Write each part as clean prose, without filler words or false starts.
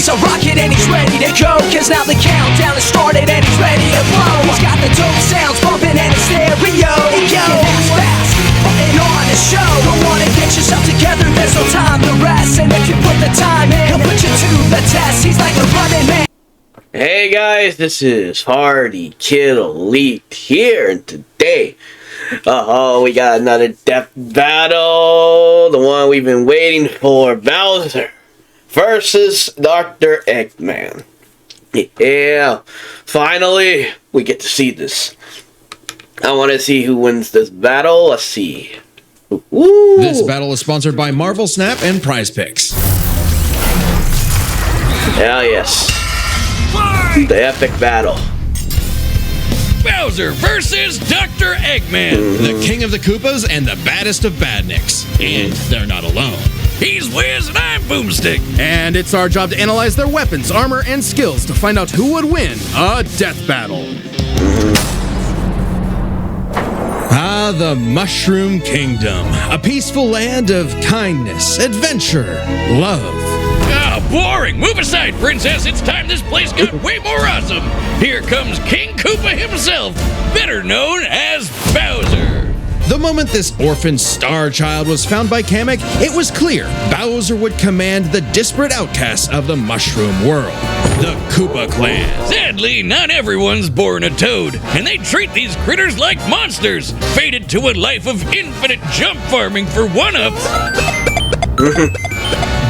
He's a rocket and he's ready to go, cause now the countdown has started and he's ready to blow. He's got the dope sounds bumping in his stereo. Fast, fast, and on the show. Don't wanna get yourself together, there's no time to rest. And if you put the time in, he'll put you to the test. He's like a running man. Hey guys, this is Hardy Kid Elite here, and today, we got another death battle, the one we've been waiting for, Bowser versus Dr. Eggman. Yeah, finally, we get to see this. I want to see who wins this battle. Let's see. Ooh. This battle is sponsored by Marvel Snap and Prize Picks. Hell yes. The epic battle. Bowser versus Dr. Eggman. The king of the Koopas and the baddest of badniks. And they're not alone. He's Wiz and I'm Boomstick. And it's our job to analyze their weapons, armor, and skills to find out who would win a death battle. Ah, the Mushroom Kingdom. A peaceful land of kindness, adventure, love. Ah, boring. Move aside, princess. It's time this place got way more awesome. Here comes King Koopa himself, better known as Bowser. The moment this orphan star child was found by Kamek, it was clear Bowser would command the disparate outcasts of the Mushroom world, the Koopa Clan. Sadly, not everyone's born a toad, and they treat these critters like monsters, fated to a life of infinite jump farming for one-ups.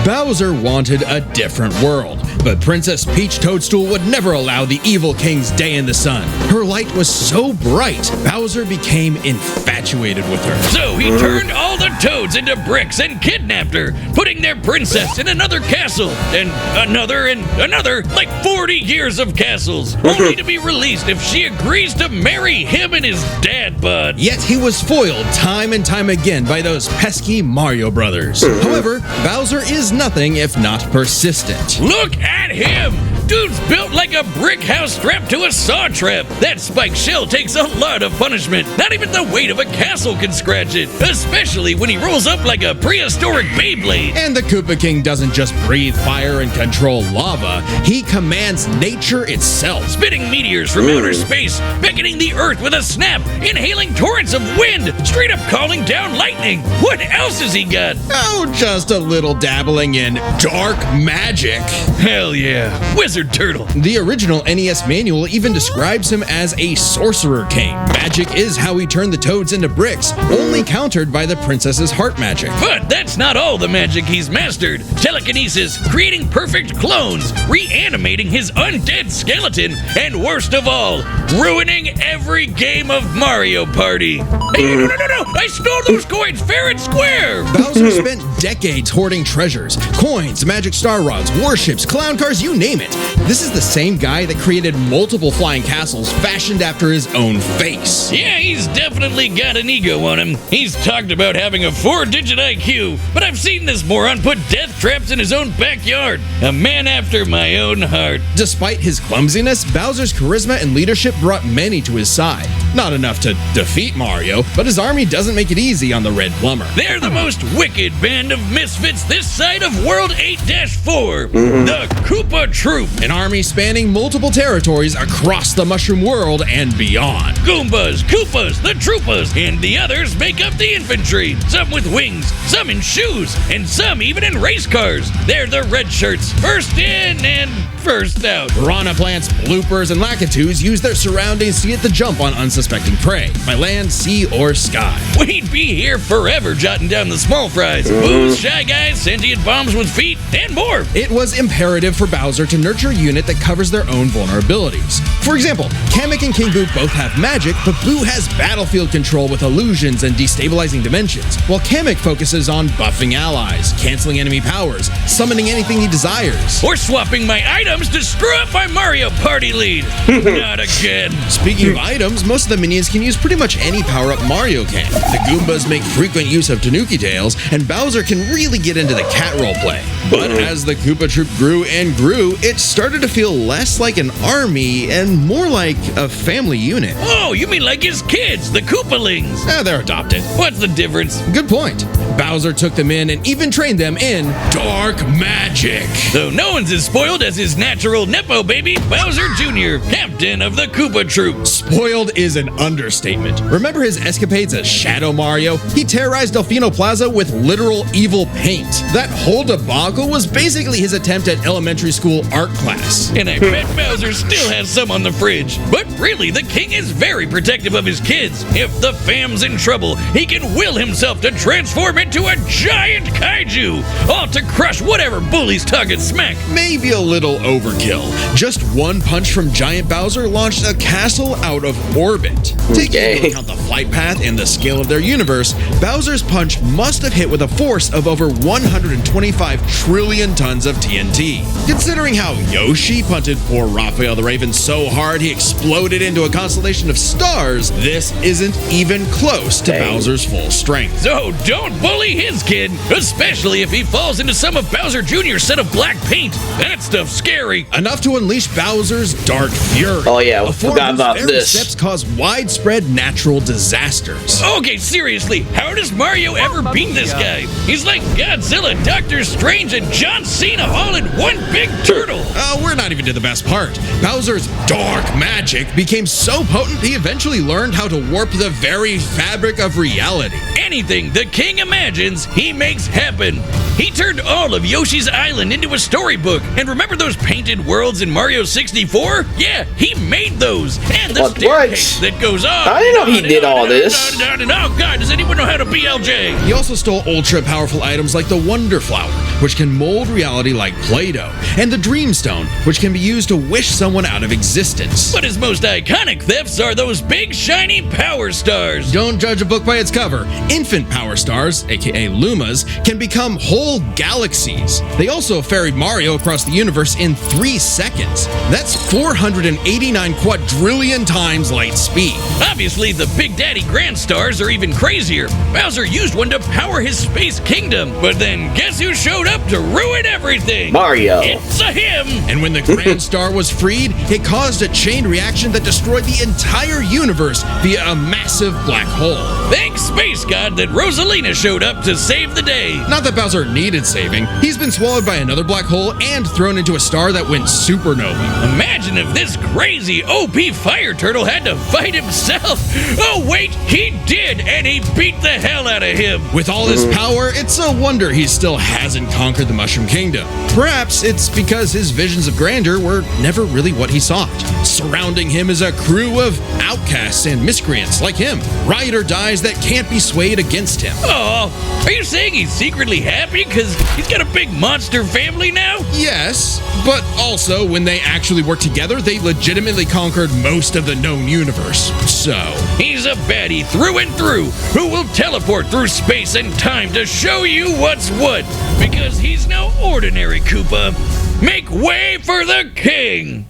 Bowser wanted a different world, but Princess Peach Toadstool would never allow the evil king's day in the sun. Her light was so bright, Bowser became infatuated with her. So he turned all the toads into bricks and kidnapped her, putting their princess in another castle, and another, like 40 years of castles, only to be released if she agrees to marry him and his dad bod. Yet he was foiled time and time again by those pesky Mario brothers. However, Bowser is nothing if not persistent. Look at him! Dude's built like a brick house strapped to a saw trap. That spiked shell takes a lot of punishment. Not even the weight of a castle can scratch it, especially when he rolls up like a prehistoric Beyblade. And the Koopa King doesn't just breathe fire and control lava, he commands nature itself. Spitting meteors from outer space, beckoning the earth with a snap, inhaling torrents of wind, straight up calling down lightning. What else has he got? Oh, just a little dabbling in dark magic. Hell yeah. Wizard Turtle. The original NES manual even describes him as a sorcerer king. Magic is how he turned the toads into bricks, only countered by the princess's heart magic. But that's not all the magic he's mastered. Telekinesis, creating perfect clones, reanimating his undead skeleton, and worst of all, ruining every game of Mario Party. Hey, no, I stole those coins fair and square. Bowser spent decades hoarding treasures, coins, magic star rods, warships, clown cars, you name it. This is the same guy that created multiple flying castles fashioned after his own face. Yeah, he's definitely got an ego on him. He's talked about having a 4-digit IQ, but I've seen this moron put death traps in his own backyard. A man after my own heart. Despite his clumsiness, Bowser's charisma and leadership brought many to his side. Not enough to defeat Mario, but his army doesn't make it easy on the Red Plumber. They're the most wicked band of misfits this side of World 8-4. The Koopa Troop. An army spanning multiple territories across the Mushroom world and beyond. Goombas, Koopas, the Troopas, and the others make up the infantry. Some with wings, some in shoes, and some even in race cars. They're the red shirts, first in and first out. Piranha plants, bloopers, and lakitus use their surroundings to get the jump on unsuspecting prey, by land, sea, or sky. We'd be here forever jotting down the small fries. Booze, shy guys, sentient bombs with feet, and more. It was imperative for Bowser to nurture a unit that covers their own vulnerabilities. For example, Kamek and King Boo both have magic, but Boo has battlefield control with illusions and destabilizing dimensions, while Kamek focuses on buffing allies, canceling enemy powers, summoning anything he desires. Or swapping my items to screw up my Mario Party lead. Not again. Speaking of items, most of the minions can use pretty much any power-up Mario can. The Goombas make frequent use of Tanuki tails, and Bowser can really get into the cat roleplay. But as the Koopa Troop grew and grew, it started to feel less like an army and more like a family unit. Oh, you mean like his kids, the Koopalings? They're adopted. What's the difference? Good point. Bowser took them in and even trained them in dark magic. Though no one's as spoiled as his natural Nepo baby, Bowser Jr., captain of the Koopa Troop. Spoiled is an understatement. Remember his escapades as Shadow Mario? He terrorized Delfino Plaza with literal evil paint. That whole debacle was basically his attempt at elementary school art class. And I bet Bowser still has some on the fridge. But really, the king is very protective of his kids. If the fam's in trouble, he can will himself to transform into a giant kaiju, all to crush whatever bullies target smack. Maybe a little overkill. Just one punch from Giant Bowser launched a castle out of orbit. Taking into account the flight path and the scale of their universe, Bowser's punch must have hit with a force of over 125 trillion tons of TNT. Considering how Yoshi punted poor Raphael the Raven so hard he exploded into a constellation of stars, this isn't even close to Bowser's full strength. So don't bully his kid, especially if he falls into some of Bowser Jr.'s set of black paint. That stuff's scary. Enough to unleash Bowser's dark fury. Oh yeah, we A form forgot whose about very this. steps cause widespread natural disasters. Okay, seriously, how does Mario ever beat this guy? He's like Godzilla, Doctor Strange, and John Cena all in one big turtle. We're not even to the best part. Bowser's dark magic became so potent he eventually learned how to warp the very fabric of reality. Anything the king imagines, he makes happen. He turned all of Yoshi's Island into a storybook. And remember those painted worlds in Mario 64? Yeah, he made those. And the staircase that goes on. I didn't know he did all this. And oh god, does anyone know how to BLJ? He also stole ultra-powerful items like the Wonder Flower, which can mold reality like Play-Doh, and the Dream Stone, which can be used to wish someone out of existence. But his most iconic thefts are those big shiny power stars. Don't judge a book by its cover. Infant power stars, aka Lumas, can become whole galaxies. They also ferried Mario across the universe in 3 seconds. That's 489 quadrillion times light speed. Obviously, the Big Daddy Grand Stars are even crazier. Bowser used one to power his space kingdom, but then guess who showed up to ruin everything? Mario. It's a him! And when the Grand Star was freed, it caused a chain reaction that destroyed the entire universe via a massive black hole. Thanks, Space God, that Rosalina showed up to save the day. Not that Bowser needed saving. He's been swallowed by another black hole and thrown into a star that went supernova. Imagine if this crazy OP fire turtle had to fight himself. Oh wait, he did, and he beat the hell out of him. With all his power, it's a wonder he still hasn't conquered the Mushroom Kingdom. Perhaps it's because his visions of grandeur were never really what he sought. Surrounding him is a crew of outcasts and miscreants like him, ride or dies that can't be swayed against him. Oh, are you saying he's secretly happy because he's got a big monster family now? Yes, but also when they actually worked together, they legitimately conquered most of the known universe. So, he's a baddie through and through who will teleport through space and time to show you what's what. Because he's no ordinary Koopa. Make way for the king!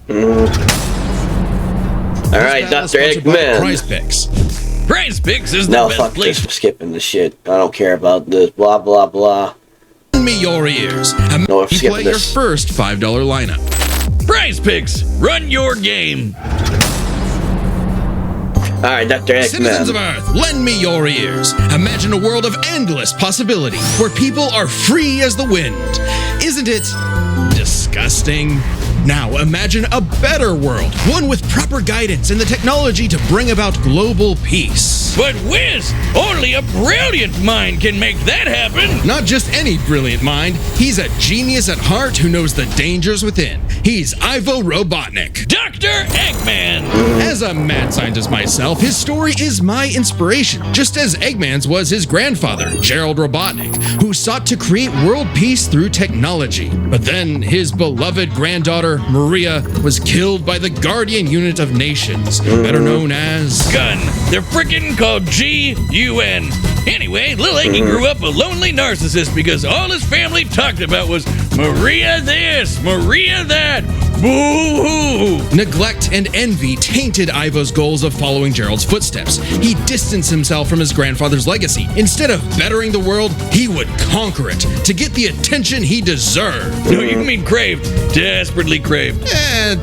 Alright, Dr. Eggman. Prize Picks. Prize Picks is the No, best fuck place. this. We're skipping the shit. I don't care about this. Blah, blah, blah. Lend me your ears. No, we're You skipping play your this. first $5 lineup. Prize Picks, run your game. Alright, Dr. Citizens of Eggman. Earth, lend me your ears. Imagine a world of endless possibility where people are free as the wind. Isn't it disgusting? Now imagine a better world, one with proper guidance and the technology to bring about global peace. But whiz, only a brilliant mind can make that happen. Not just any brilliant mind, he's a genius at heart who knows the dangers within. He's Ivo Robotnik. Dr. Eggman. As a mad scientist myself, his story is my inspiration, just as Eggman's was his grandfather, Gerald Robotnik, who sought to create world peace through technology. But then his beloved granddaughter, Maria, was killed by the Guardian Unit of Nations, better known as... Gun. They're frickin' called G-U-N. Anyway, Lil Eggy grew up a lonely narcissist because all his family talked about was Maria this, Maria that. Boo-hoo! Neglect and envy tainted Ivo's goals of following Gerald's footsteps. He distanced himself from his grandfather's legacy. Instead of bettering the world, he would conquer it to get the attention he deserved. No, you mean craved. Desperately craved.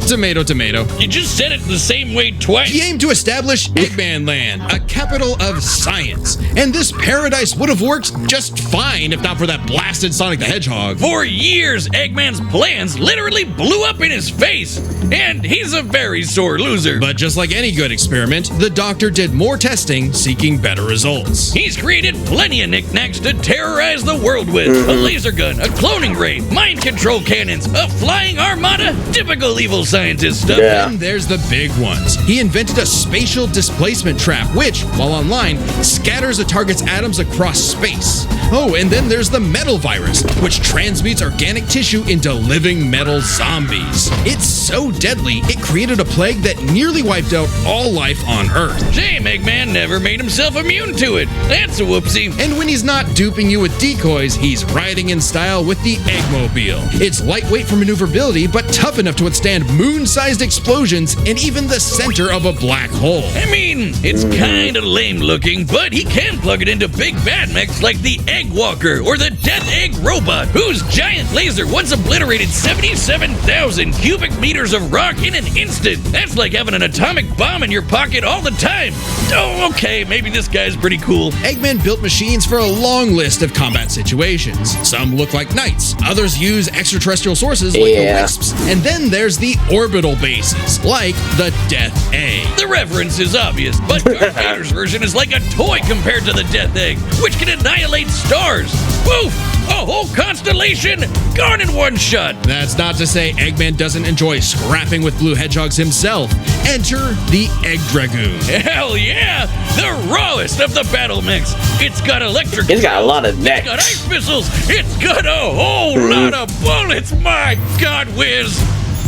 Tomato, tomato. You just said it the same way twice. He aimed to establish Eggman Land, a capital of science. And this paradise would have worked just fine if not for that blasted Sonic the Hedgehog. For years, Eggman's plans literally blew up in his face, and he's a very sore loser. But just like any good experiment, the doctor did more testing, seeking better results. He's created plenty of knickknacks to terrorize the world with. A laser gun, a cloning ray, mind control cannons, a flying armada, typical evil scientist stuff. Yeah. Then there's the big ones. He invented a spatial displacement trap, which, while online, scatters a target's atoms across space. Oh, and then there's the metal virus, which transmutes organic tissue into living metal zombies. It's so deadly, it created a plague that nearly wiped out all life on Earth. Shame Eggman never made himself immune to it. That's a whoopsie. And when he's not duping you with decoys, he's riding in style with the Eggmobile. It's lightweight for maneuverability, but tough enough to withstand moon-sized explosions and even the center of a black hole. I mean, it's kinda lame looking, but he can plug it into big bad mechs like the Egg Walker or the Death Egg Robot, whose giant laser once obliterated 77,000 cubic meters of rock in an instant. That's like having an atomic bomb in your pocket all the time. Oh, okay, maybe this guy's pretty cool. Eggman built machines for a long list of combat situations. Some look like knights, others use extraterrestrial sources like the Wisps, and then there's the orbital bases, like the Death Egg. The reference is obvious, but Darth Vader's version is like a toy compared to the Death Egg, which can annihilate stars. Woof! A whole constellation gone in one shot. That's not to say Eggman doesn't enjoy scrapping with blue hedgehogs himself. Enter the Egg Dragoon. Hell yeah! The rawest of the battle mechs. It's got electric. He's got a lot of It's got necks. ice missiles. It's got a whole lot of bullets. My God, Wiz.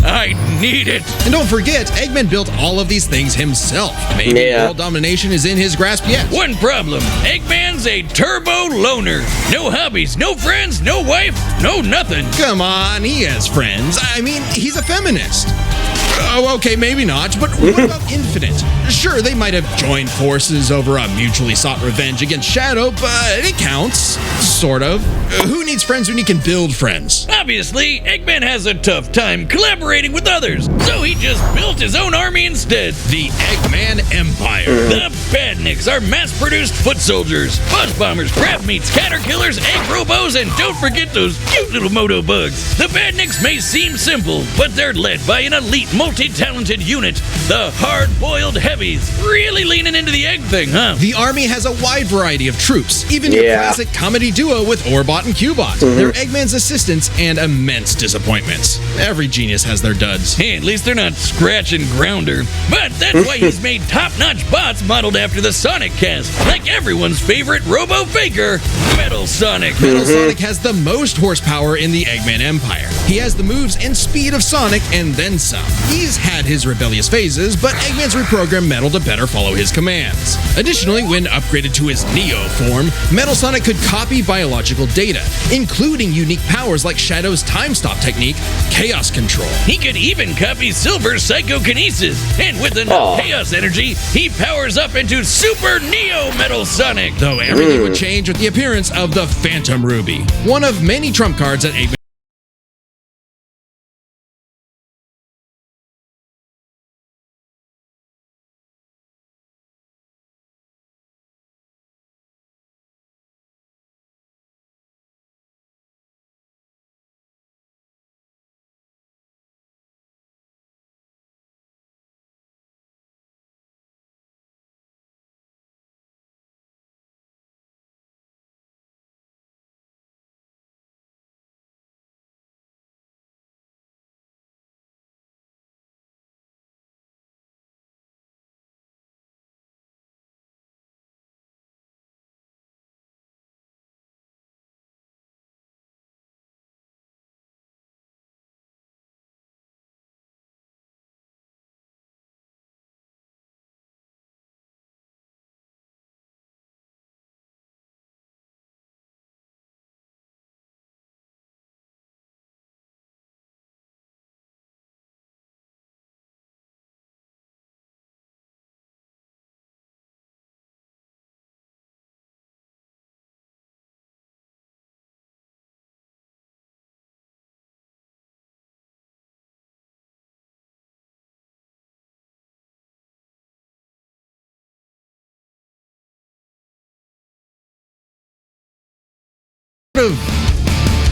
I need it. And don't forget, Eggman built all of these things himself. Maybe Yeah. world domination is in his grasp yet. One problem. Eggman's a turbo loner. No hobbies, no friends, no wife, no nothing. Come on, he has friends. I mean, he's a feminist. Oh, okay, maybe not, but what about Infinite? Sure, they might have joined forces over a mutually sought revenge against Shadow, but it counts. Sort of. Who needs friends when you can build friends? Obviously, Eggman has a tough time collaborating with others, so he just built his own army instead. The Eggman Empire. The Badniks are mass-produced foot soldiers, buzz bombers, crab meats, caterkillers, egg robos, and don't forget those cute little moto bugs. The Badniks may seem simple, but they're led by an elite, multi-talented unit, the hard-boiled heavies. Really leaning into the egg thing, huh? The army has a wide variety of troops, even your classic comedy duo with Orbot and Cubot. They're Eggman's assistants and immense disappointments. Every genius has their duds. Hey, at least they're not Scratch and Grounder. But that's why he's made top-notch bots modeled after the Sonic cast, like everyone's favorite robo-faker, Metal Sonic. Metal Sonic has the most horsepower in the Eggman Empire. He has the moves and speed of Sonic and then some. He's had his rebellious phases, but Eggman's reprogrammed Metal to better follow his commands. Additionally, when upgraded to his Neo form, Metal Sonic could copy biological data, including unique powers like Shadow's time stop technique, Chaos Control. He could even copy Silver's psychokinesis, and with enough chaos energy, he powers up into Super Neo Metal Sonic. Though everything would change with the appearance of the Phantom Ruby, one of many trump cards that Eggman of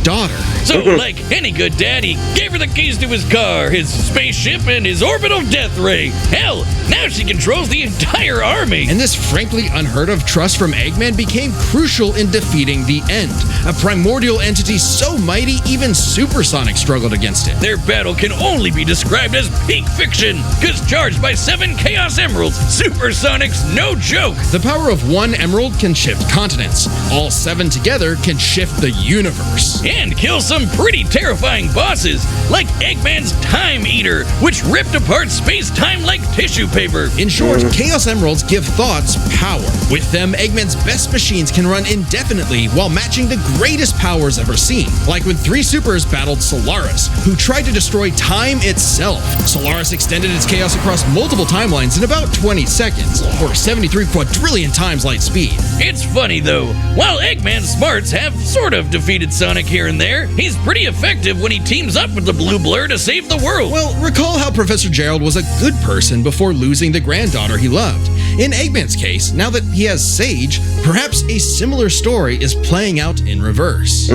daughter. So, like any good dad, he gave her the keys to his car, his spaceship, and his orbital death ray. Hell, now she controls the entire army. And this frankly unheard of trust from Eggman became crucial in defeating the End, a primordial entity so mighty even Supersonic struggled against it. Their battle can only be described as peak fiction, because charged by 7 Chaos Emeralds, Supersonic's no joke. The power of one emerald can shift continents. All 7 together can shift the universe. And kill some pretty terrifying bosses, like Eggman's Time Eater, which ripped apart space-time like tissue paper. In short, Chaos Emeralds give thoughts power. With them, Eggman's best machines can run indefinitely while matching the greatest powers ever seen. Like when 3 supers battled Solaris, who tried to destroy time itself. Solaris extended its chaos across multiple timelines in about 20 seconds, or 73 quadrillion times light speed. It's funny though, while Eggman's smarts have sort of defeated Sonic here and there, he's pretty effective when he teams up with the Blue Blur to save the world. Well, recall how Professor Gerald was a good person before losing the granddaughter he loved. In Eggman's case, now that he has Sage, perhaps a similar story is playing out in reverse.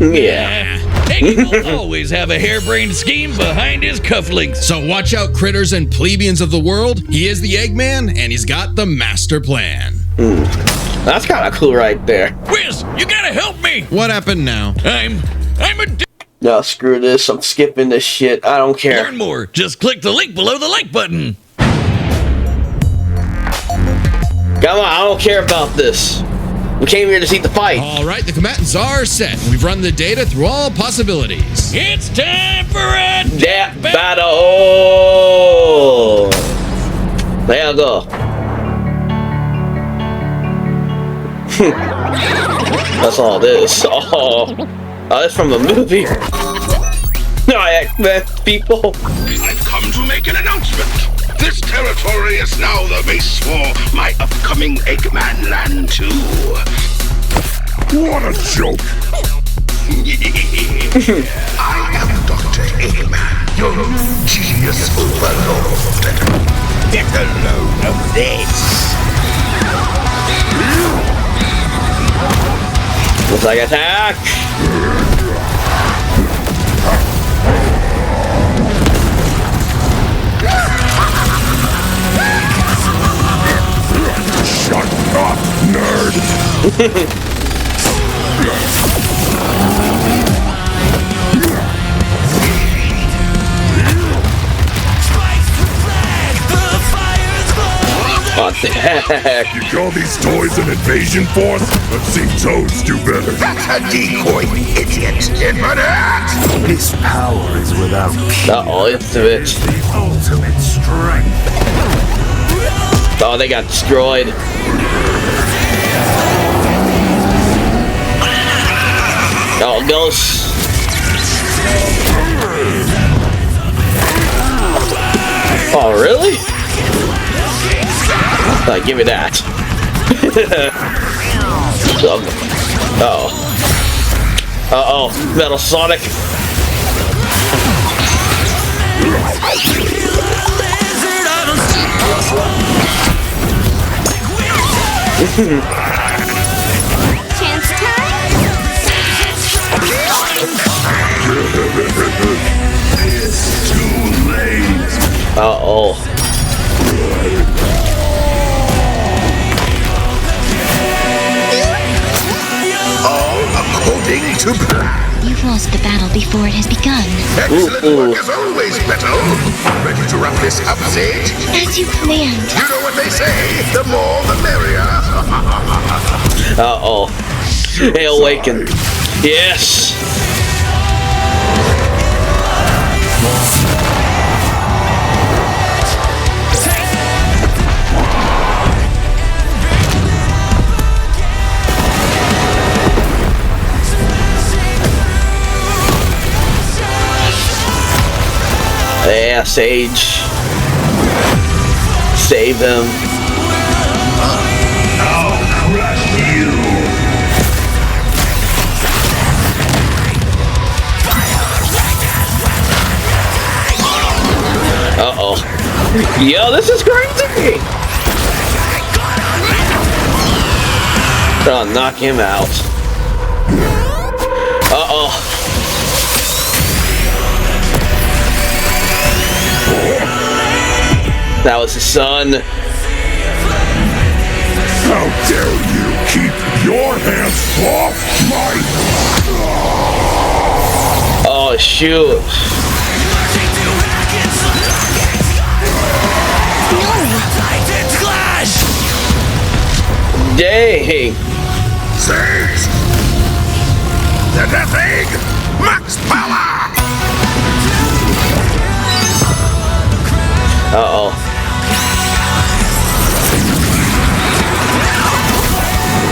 Yeah. Eggman will always have a harebrained scheme behind his cufflinks. So watch out, critters and plebeians of the world. He is the Eggman, and he's got the master plan. That's kind of cool right there. Whiz, you gotta help me! What happened now? I'm a No, screw this. I'm skipping this shit. I don't care. Learn more. Just click the link below the like button. Come on, I don't care about this. We came here to see the fight. All right, the combatants are set. We've run the data through all possibilities. It's time for a Death battle. Oh. There you go. That's all this. Oh, that's from a movie. Alright, people. I've come to make an announcement. This territory is now the base for my upcoming Eggman Land 2. What a joke! I am Dr. Eggman, your new genius overlord. Get a load of this. Looks like attack. Shut up, nerd! What the heck? You call these toys an invasion force? I've seen toads do better. That's a decoy, idiot! Infinite! This power is without Uh-oh, it's a bit. the ultimate strength. Oh, they got destroyed. Oh, ghosts. Oh, really? Give me that. Uh-oh. Uh-oh. Metal Sonic. Chance time? It's too late. Uh-oh. All according to plan. You've lost the battle before it has begun. Excellent work as always, Beto. Ready to wrap this up, Sage? As you command. You know what they say, the more the merrier. Uh-oh. Hey, awaken. Yes. Yeah, Sage. Save them. I'll crush you. Uh-oh. Yo, this is crazy! I'll knock him out. That was his son. How dare you keep your hands off my... Oh, shoot. Dang. Sage! The Death Egg! Max power! Uh-oh.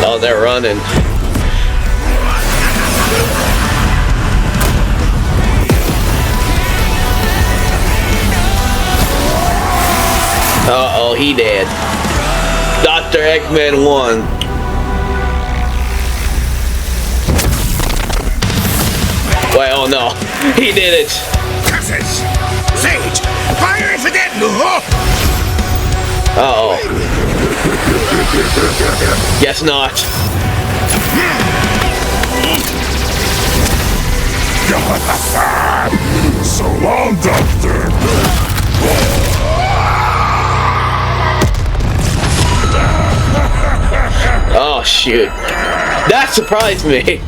Oh, they're running. Uh-oh, he dead. Dr. Eggman won. Wait, oh no. He did it. Curses! Sage! Fire if it didn't! Uh-oh. Guess not. So long, Doctor! Oh, shoot. That surprised me.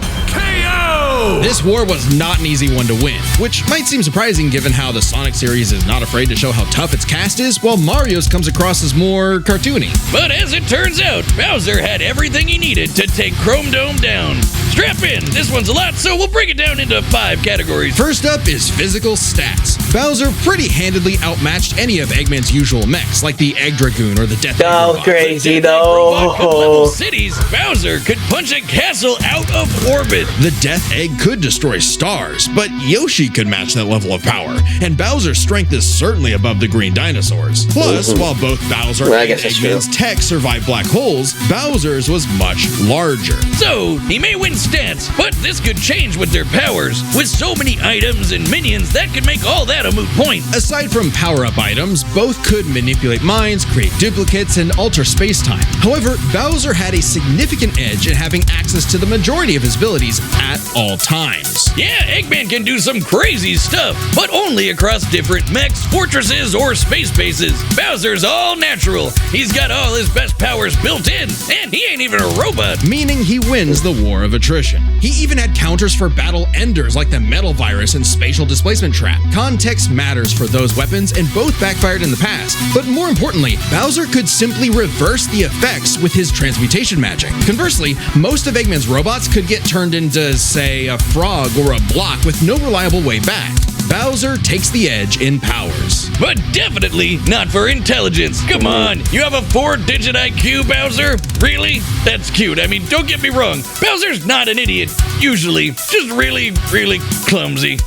This war was not an easy one to win, which might seem surprising given how the Sonic series is not afraid to show how tough its cast is, while Mario's comes across as more cartoony. But as it turns out, Bowser had everything he needed to take Chrome Dome down. Strap in, this one's a lot, so we'll break it down into 5 categories. First up is physical stats. Bowser pretty handedly outmatched any of Eggman's usual mechs, like the Egg Dragoon or the Death Egg Oh, robot. crazy Robot could level though. cities. Bowser could punch a castle out of orbit. The Death Egg could destroy stars, but Yoshi could match that level of power, and Bowser's strength is certainly above the green dinosaurs. Plus, while both Bowser Well, I and guess that's Eggman's tech survived black holes, Bowser's was much larger. So, he may win stats, but this could change with their powers. With so many items and minions, that could make all that a moot point. Aside from power-up items, both could manipulate minds, create duplicates, and alter space-time. However, Bowser had a significant edge in having access to the majority of his abilities at all times. Yeah, Eggman can do some crazy stuff, but only across different mechs, fortresses, or space bases. Bowser's all natural. He's got all his best powers built in, and he ain't even a robot. Meaning he wins the war of attrition. He even had counters for battle enders like the Metal Virus and Spatial Displacement Trap. Context matters for those weapons, and both backfired in the past. But more importantly, Bowser could simply reverse the effects with his transmutation magic. Conversely, most of Eggman's robots could get turned into, say, a frog or a block with no reliable way back. Bowser takes the edge in powers. But definitely not for intelligence. Come on, you have a 4-digit IQ, Bowser? Really? That's cute. I mean, don't get me wrong. Bowser's not an idiot, usually. Just really, really clumsy.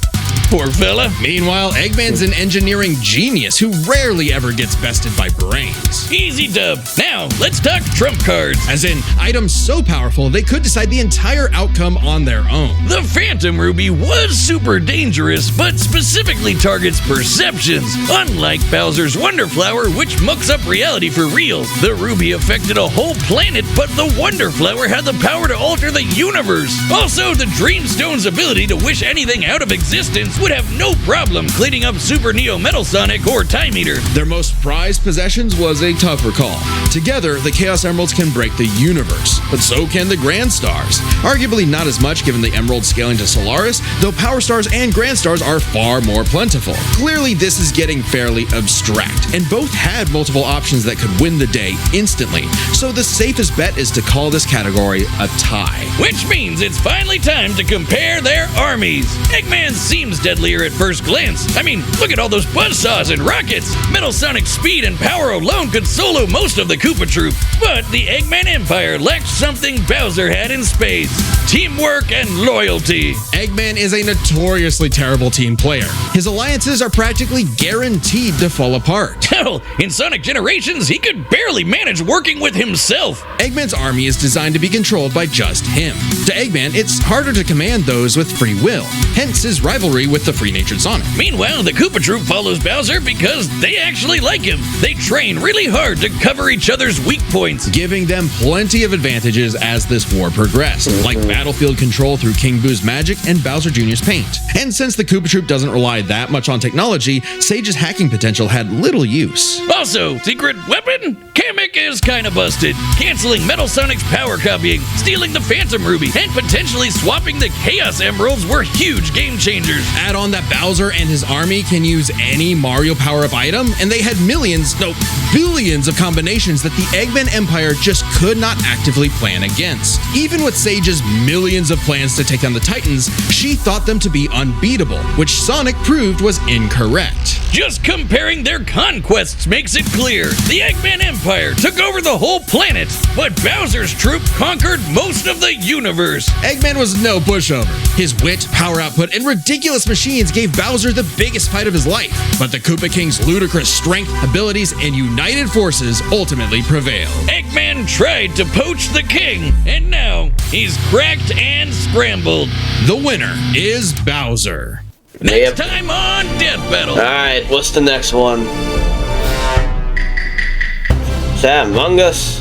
Poor fella. Meanwhile, Eggman's an engineering genius who rarely ever gets bested by brains. Easy dub. Now, let's talk trump cards. As in, items so powerful they could decide the entire outcome on their own. The Phantom Ruby was super dangerous, but specifically targets perceptions. Unlike Bowser's Wonder Flower, which mucks up reality for real. The Ruby affected a whole planet, but the Wonder Flower had the power to alter the universe. Also, the Dreamstone's ability to wish anything out of existence would have no problem cleaning up Super Neo Metal Sonic or Time Eater. Their most prized possessions was a tougher call. Together, the Chaos Emeralds can break the universe, but so can the Grand Stars. Arguably not as much given the Emerald scaling to Solaris, though Power Stars and Grand Stars are far more plentiful. Clearly, this is getting fairly abstract, and both had multiple options that could win the day instantly, so the safest bet is to call this category a tie. Which means it's finally time to compare their armies. Eggman seems deadlier at first glance. I mean, look at all those buzzsaws and rockets. Metal Sonic's speed and power alone could solo most of the Koopa Troop. But the Eggman Empire lacked something Bowser had in spades: teamwork and loyalty. Eggman is a notoriously terrible team player. His alliances are practically guaranteed to fall apart. Hell, in Sonic Generations, he could barely manage working with himself. Eggman's army is designed to be controlled by just him. To Eggman, it's harder to command those with free will, hence his rivalry with with the free-natured Sonic. Meanwhile, the Koopa Troop follows Bowser because they actually like him. They train really hard to cover each other's weak points, giving them plenty of advantages as this war progressed, like battlefield control through King Boo's magic and Bowser Jr.'s paint. And since the Koopa Troop doesn't rely that much on technology, Sage's hacking potential had little use. Also, secret weapon? Kamek is kinda busted, canceling Metal Sonic's power copying, stealing the Phantom Ruby, and potentially swapping the Chaos Emeralds were huge game changers. Add on that Bowser and his army can use any Mario power-up item, and they had millions, no, billions of combinations that the Eggman Empire just could not actively plan against. Even with Sage's millions of plans to take down the Titans, she thought them to be unbeatable, which Sonic proved was incorrect. Just comparing their conquests makes it clear. The Eggman Empire took over the whole planet, but Bowser's troop conquered most of the universe. Eggman was no pushover. His wit, power output, and ridiculous machines gave Bowser the biggest fight of his life. But the Koopa King's ludicrous strength, abilities, and united forces ultimately prevailed. Eggman tried to poach the king, and now he's cracked and scrambled. The winner is Bowser. Next time on Death Battle. Alright, what's the next one? Is that Among Us?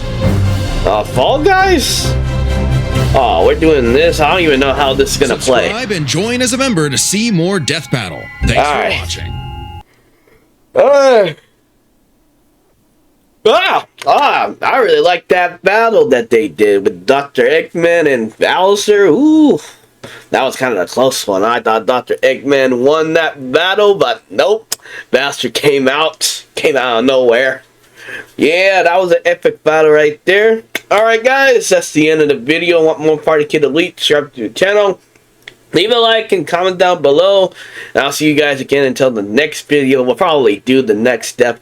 Fall Guys? Oh, we're doing this. I don't even know how this is gonna play. Subscribe and join as a member to see more Death Battle. Thanks for watching. I really like that battle that they did with Dr. Eggman and Bowser. Ooh, that was kind of a close one. I thought Dr. Eggman won that battle, but nope. Bowser came out of nowhere. Yeah, that was an epic battle right there. Alright guys, that's the end of the video. Want more Party Kid Elite? Subscribe to the channel. Leave a like and comment down below. And I'll see you guys again until the next video. We'll probably do the next death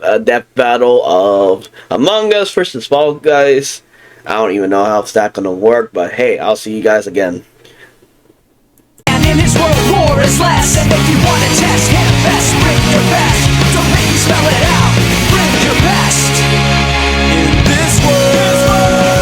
battle of Among Us versus Fall Guys. I don't even know how it's that gonna work, but hey, I'll see you guys again. And in his world war is less. And if you wanna test him,